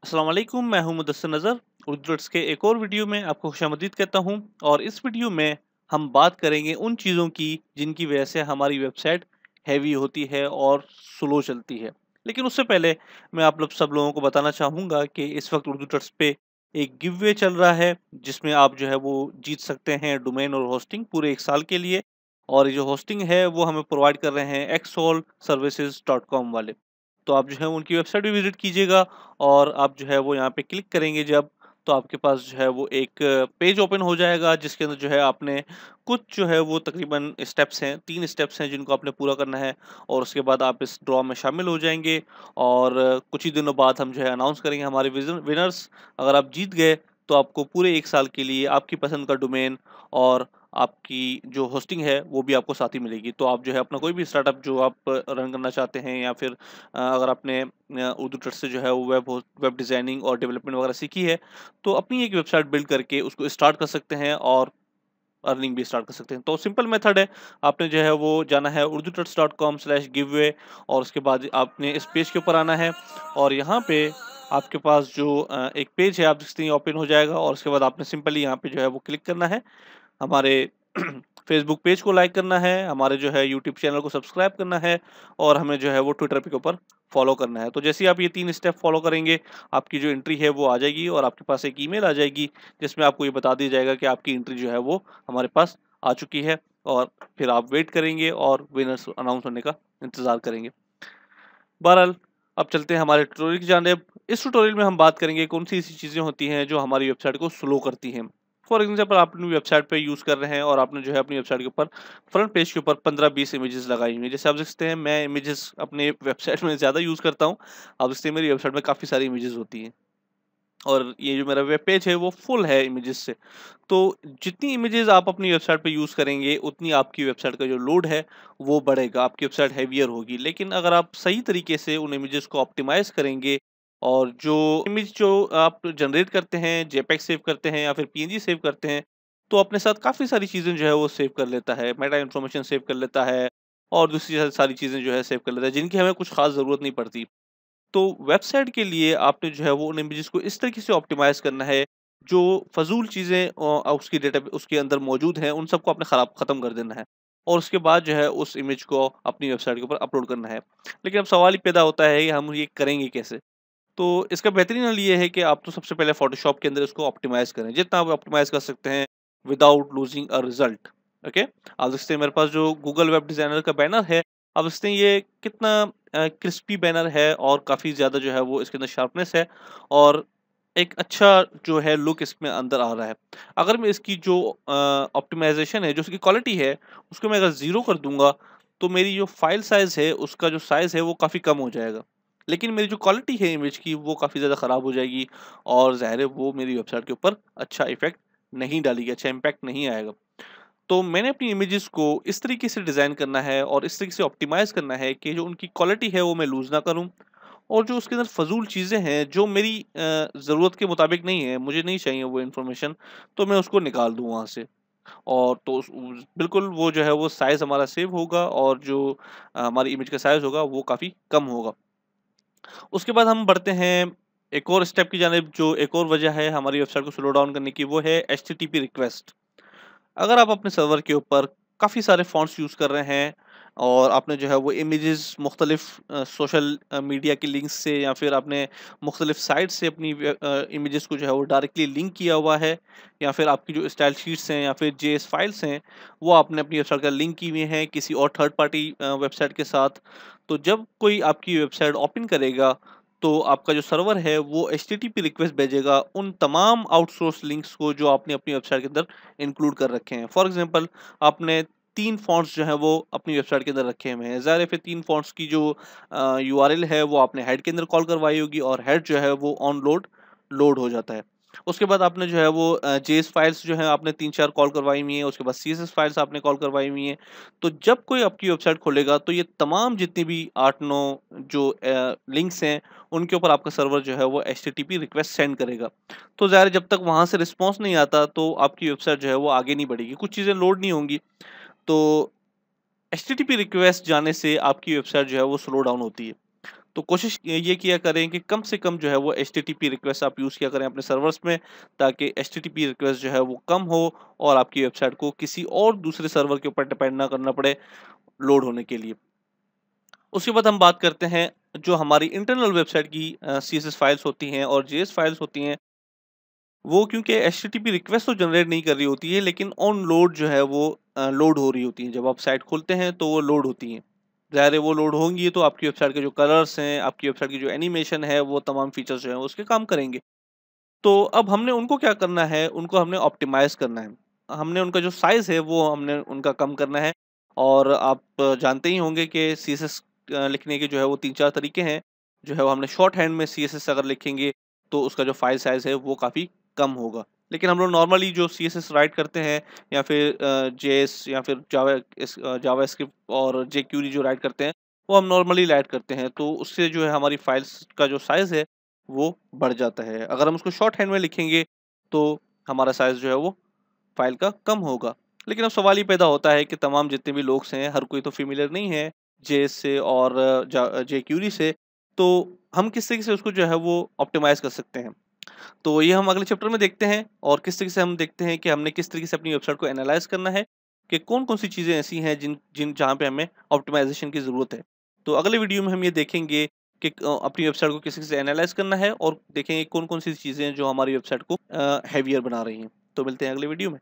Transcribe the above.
अस्सलाम वालेकुम, मैं हूं मुदस्सिर नज़र। उर्दू ट्रिक्स के एक और वीडियो में आपको खुशामदीद कहता हूं। और इस वीडियो में हम बात करेंगे उन चीज़ों की जिनकी वजह से हमारी वेबसाइट हैवी होती है और स्लो चलती है। लेकिन उससे पहले मैं आप लोग सब लोगों को बताना चाहूँगा कि इस वक्त उर्दू ट्रिक्स पे एक गिव वे चल रहा है, जिसमें आप जो है वो जीत सकते हैं डोमेन और होस्टिंग पूरे 1 साल के लिए। और ये जो होस्टिंग है वो हमें प्रोवाइड कर रहे हैं xsolservices.com वाले। तो आप जो है उनकी वेबसाइट भी विज़िट कीजिएगा। और आप जो है वो यहाँ पे क्लिक करेंगे जब, तो आपके पास जो है वो एक पेज ओपन हो जाएगा, जिसके अंदर जो है आपने कुछ जो है वो तकरीबन स्टेप्स हैं, 3 स्टेप्स हैं जिनको आपने पूरा करना है। और उसके बाद आप इस ड्रॉ में शामिल हो जाएँगे। और कुछ ही दिनों बाद हम जो है अनाउंस करेंगे हमारे विनर्स। अगर आप जीत गए तो आपको पूरे 1 साल के लिए आपकी पसंद का डोमेन और आपकी जो होस्टिंग है वो भी आपको साथ ही मिलेगी। तो आप जो है अपना कोई भी स्टार्टअप जो आप रन करना चाहते हैं, या फिर अगर आपने उर्दू ट्रस्ट से जो है वो वेब डिज़ाइनिंग और डेवलपमेंट वगैरह सीखी है, तो अपनी एक वेबसाइट बिल्ड करके उसको स्टार्ट कर सकते हैं और अर्निंग भी स्टार्ट कर सकते हैं। तो सिंपल मेथड है, आपने जो है वो जाना है urdututs.com/giveaway। और उसके बाद आपने इस पेज के ऊपर आना है। और यहाँ पे आपके पास जो एक पेज है, आप देखते हैं ओपन हो जाएगा। और उसके बाद आपने सिंपली यहाँ पे जो है वो क्लिक करना है, हमारे फेसबुक पेज को लाइक करना है, हमारे जो है यूट्यूब चैनल को सब्सक्राइब करना है, और हमें जो है वो ट्विटर के ऊपर फॉलो करना है। तो जैसे ही आप ये 3 स्टेप फॉलो करेंगे, आपकी जो एंट्री है वो आ जाएगी और आपके पास एक ईमेल आ जाएगी, जिसमें आपको ये बता दिया जाएगा कि आपकी एंट्री जो है वो हमारे पास आ चुकी है। और फिर आप वेट करेंगे और विनर्स अनाउंस होने का इंतज़ार करेंगे। बहरहाल, अब चलते हैं हमारे ट्यूटोरियल की जानिब। इस ट्यूटोरियल में हम बात करेंगे कौन सी ऐसी चीज़ें होती हैं जो हमारी वेबसाइट को स्लो करती हैं। फॉर एग्जांपल, आप अपनी वेबसाइट पे यूज़ कर रहे हैं और आपने जो है अपनी वेबसाइट के ऊपर फ्रंट पेज के ऊपर 15-20 इमेजेस लगाई हुई हैं। जैसे आप देख सकते हैं, मैं इमेजेस अपने वेबसाइट में ज़्यादा यूज़ करता हूँ। आप देखते हैं मेरी वेबसाइट में काफ़ी सारी इमेजेस होती हैं। और ये जो मेरा वेब पेज है वो फुल है इमेजेस से। तो जितनी इमेजेस आप अपनी वेबसाइट पे यूज़ करेंगे, उतनी आपकी वेबसाइट का जो लोड है वो बढ़ेगा, आपकी वेबसाइट हेवियर होगी। लेकिन अगर आप सही तरीके से उन इमेजेस को ऑप्टिमाइज़ करेंगे, और जो इमेज जो आप जनरेट करते हैं, जेपीईजी सेव करते हैं या फिर पीएनजी सेव करते हैं, तो अपने साथ काफ़ी सारी चीज़ें जो है वो सेव कर लेता है, मेटा इन्फॉर्मेशन सेव कर लेता है, और दूसरी सारी चीज़ें जो है सेव कर लेता है, जिनकी हमें कुछ ख़ास ज़रूरत नहीं पड़ती। तो वेबसाइट के लिए आपने जो है वो उन इमेजेस को इस तरीके से ऑप्टिमाइज़ करना है, जो फ़ज़ूल चीज़ें उसकी डेटा उसके अंदर मौजूद हैं, उन सबको आपने ख़त्म कर देना है। और उसके बाद जो है उस इमेज को अपनी वेबसाइट के ऊपर अपलोड करना है। लेकिन अब सवाल ये पैदा होता है कि हम ये करेंगे कैसे? तो इसका बेहतरीन हल ये है कि आप तो सबसे पहले फ़ोटोशॉप के अंदर इसको ऑप्टिमाइज़ करें, जितना आप ऑप्टिमाइज़ कर सकते हैं विदाउट लूज़िंग अ रिज़ल्ट। ओके? आप देख सकते हैं मेरे पास जो गूगल वेब डिज़ाइनर का बैनर है, आप देख सकते हैं ये कितना क्रिस्पी बैनर है, और काफ़ी ज़्यादा जो है वो इसके अंदर शार्पनेस है, और एक अच्छा जो है लुक इसमें अंदर आ रहा है। अगर मैं इसकी जो ऑप्टिमाइज़ेशन है, जो उसकी क्वालिटी है, उसको मैं अगर 0 कर दूँगा, तो मेरी जो फ़ाइल साइज़ है, उसका जो साइज़ है वो काफ़ी कम हो जाएगा। लेकिन मेरी जो क्वालिटी है इमेज की, वो काफ़ी ज़्यादा ख़राब हो जाएगी, और ज़ाहिर है वो मेरी वेबसाइट के ऊपर अच्छा इफ़ेक्ट नहीं डालेगी, अच्छा इम्पैक्ट नहीं आएगा। तो मैंने अपनी इमेजेस को इस तरीके से डिज़ाइन करना है और इस तरीके से ऑप्टिमाइज़ करना है कि जो उनकी क्वालिटी है वो मैं लूज़ ना करूँ, और जो उसके अंदर फ़ज़ूल चीज़ें हैं जो मेरी ज़रूरत के मुताबिक नहीं है, मुझे नहीं चाहिए वो इन्फॉर्मेशन, तो मैं उसको निकाल दूँ वहाँ से। और तो बिल्कुल वो जो है वो साइज़ हमारा सेव होगा, और जो हमारी इमेज का साइज़ होगा वो काफ़ी कम होगा। उसके बाद हम बढ़ते हैं एक और स्टेप की जानिब, जो एक और वजह है हमारी वेबसाइट को स्लो डाउन करने की, वो है एचटीटीपी रिक्वेस्ट। अगर आप अपने सर्वर के ऊपर काफ़ी सारे फ़ॉन्ट्स यूज़ कर रहे हैं, और आपने जो है वो इमेजेस मुख्तलिफ सोशल मीडिया की लिंक्स से, या फिर आपने मुख्तलिफ साइट से अपनी इमेजेस को जो है वो डायरेक्टली लिंक किया हुआ है, या फिर आपकी जो स्टाइल शीट्स हैं या फिर जेएस फाइल्स हैं, वो आपने अपनी वेबसाइट का लिंक की हुई हैं किसी और थर्ड पार्टी वेबसाइट के साथ। तो जब कोई आपकी वेबसाइट ओपन करेगा, तो आपका जो सर्वर है वो एचटीटीपी रिक्वेस्ट भेजेगा उन तमाम आउटसोर्स लिंक्स को जो आपने अपनी वेबसाइट के अंदर इंक्लूड कर रखे हैं। फॉर एग्जांपल, आपने 3 फ़ॉन्ट्स जो हैं वो अपनी वेबसाइट के अंदर रखे हुए हैं। ज़ाहिर है फिर 3 फ़ॉन्ट्स की जो यूआरएल है वो आपने हेड के अंदर कॉल करवाई होगी, और हेड जो है वो ऑन लोड हो जाता है। उसके बाद आपने जो है वो जेएस फाइल्स जो हैं आपने 3-4 कॉल करवाई हुई हैं, उसके बाद सीएसएस फाइल्स आपने कॉल करवाई हुई हैं। तो जब कोई आपकी वेबसाइट खोलेगा, तो ये तमाम जितनी भी 8-9 जो लिंक्स हैं, उनके ऊपर आपका सर्वर जो है वो एचटीटीपी रिक्वेस्ट सेंड करेगा। तो ज़ाहिर है जब तक वहाँ से रिस्पॉन्स नहीं आता, तो आपकी वेबसाइट जो है वो आगे नहीं बढ़ेगी, कुछ चीज़ें लोड नहीं होंगी। तो एचटीटीपी रिक्वेस्ट जाने से आपकी वेबसाइट जो है वो स्लो डाउन होती है। तो कोशिश ये किया करें कि कम से कम जो है वो एचटीटीपी रिक्वेस्ट आप यूज़ किया करें अपने सर्वर्स में, ताकि एचटीटीपी रिक्वेस्ट जो है वो कम हो और आपकी वेबसाइट को किसी और दूसरे सर्वर के ऊपर डिपेंड ना करना पड़े लोड होने के लिए। उसके बाद हम बात करते हैं जो हमारी इंटरनल वेबसाइट की सीएसएस फाइल्स होती हैं और जेएस फाइल्स होती हैं, वो क्योंकि एचटीटीपी रिक्वेस्ट तो जनरेट नहीं कर रही होती है, लेकिन ऑन लोड जो है वो लोड हो रही होती है। जब आप साइट खोलते हैं तो वो लोड होती हैं। ज़ाहिर है वो लोड होंगी तो आपकी वेबसाइट के जो कलर्स हैं, आपकी वेबसाइट की जो एनिमेशन है, वो तमाम फीचर्स जो हैं उसके काम करेंगे। तो अब हमने उनको क्या करना है, उनको हमने ऑप्टिमाइज़ करना है। हमने उनका जो साइज़ है वो हमने उनका कम करना है। और आप जानते ही होंगे कि सीएसएस लिखने के जो है वो 3-4 तरीके हैं। जो है वो हमने शॉर्ट हैंड में सीएसएस अगर लिखेंगे तो उसका जो फाइल साइज़ है वो काफ़ी कम होगा। लेकिन हम लोग नॉर्मली जो सीएसएस राइट करते हैं या फिर जेएस या फिर जावास्क्रिप्ट और जेक्यूरी जो राइट करते हैं, वो हम नॉर्मली राइट करते हैं। तो उससे जो है हमारी फाइल्स का जो साइज़ है वो बढ़ जाता है। अगर हम उसको शॉर्ट हैंड में लिखेंगे तो हमारा साइज़ जो है वो फ़ाइल का कम होगा। लेकिन अब सवाल ये पैदा होता है कि तमाम जितने भी लोग हैं, हर कोई तो फ़ैमिलियर नहीं है जेएस से और जेक्यूरी से, तो हम किस तरीके से उसको जो है वो ऑप्टिमाइज़ कर सकते हैं। तो ये हम अगले चैप्टर में देखते हैं और किस तरीके से हम देखते हैं कि हमने किस तरीके से अपनी वेबसाइट को एनालाइज़ करना है कि कौन-कौन सी चीज़ें ऐसी हैं जिन जिन जहाँ पे हमें ऑप्टिमाइज़ेशन की ज़रूरत है। तो अगले वीडियो में हम ये देखेंगे कि अपनी वेबसाइट को किस तरीके से एनालाइज़ करना है और देखेंगे कौन-कौन सी चीज़ें हैं जो हमारी वेबसाइट को हेवियर बना रही हैं। तो मिलते हैं अगले वीडियो में।